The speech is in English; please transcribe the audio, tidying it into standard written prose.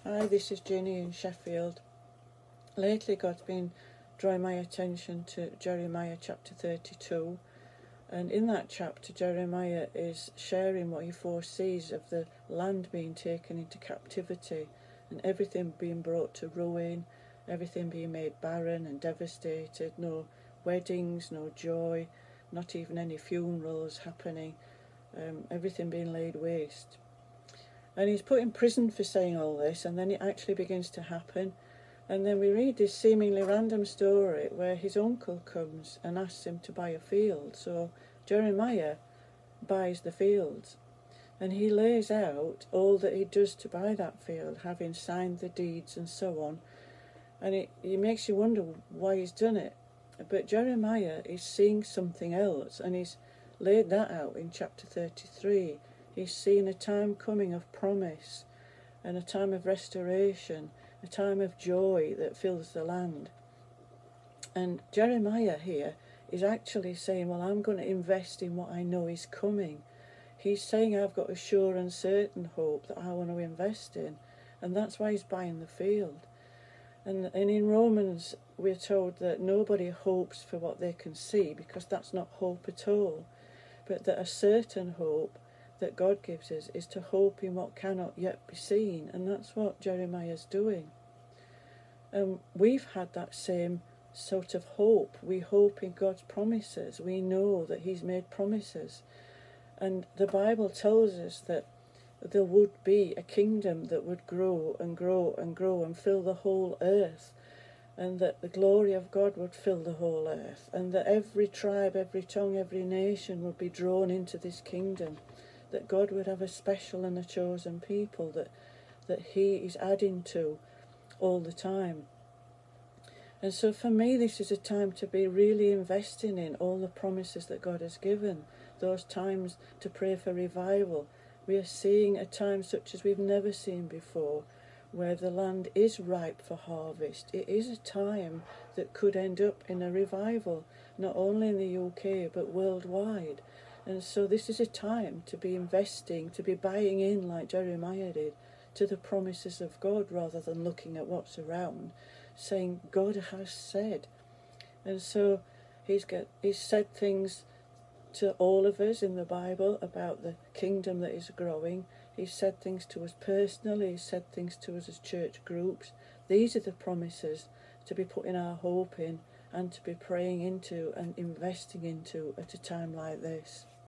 Hi, this is Ginny in Sheffield. Lately God's been drawing my attention to Jeremiah chapter 32, and in that chapter Jeremiah is sharing what he foresees of the land being taken into captivity and everything being brought to ruin, everything being made barren and devastated, no weddings, no joy, not even any funerals happening, everything being laid waste. And he's put in prison for saying all this, and then it actually begins to happen. And then we read this seemingly random story where his uncle comes and asks him to buy a field. So Jeremiah buys the fields, and he lays out all that he does to buy that field, having signed the deeds and so on. And it makes you wonder why he's done it. But Jeremiah is seeing something else, and he's laid that out in chapter 33. He's seen a time coming of promise and a time of restoration, a time of joy that fills the land. And Jeremiah here is actually saying, well, I'm going to invest in what I know is coming. He's saying I've got a sure and certain hope that I want to invest in, and that's why he's buying the field. And in Romans we're told that nobody hopes for what they can see, because that's not hope at all, but that a certain hope that God gives us is to hope in what cannot yet be seen, and that's what Jeremiah's doing. We've had that same sort of hope. We hope in God's promises. We know that he's made promises, and the Bible tells us that there would be a kingdom that would grow and grow and grow and fill the whole earth, and that the glory of God would fill the whole earth, and that every tribe, every tongue, every nation would be drawn into this kingdom, that God would have a special and a chosen people that he is adding to all the time. And so for me, this is a time to be really investing in all the promises that God has given, those times to pray for revival. We are seeing a time such as we've never seen before, where the land is ripe for harvest. It is a time that could end up in a revival, not only in the UK but worldwide. And so this is a time to be investing, to be buying in like Jeremiah did, to the promises of God, rather than looking at what's around, saying God has said. And so he's said things to all of us in the Bible about the kingdom that is growing. He's said things to us personally, he's said things to us as church groups. These are the promises to be putting our hope in and to be praying into and investing into at a time like this.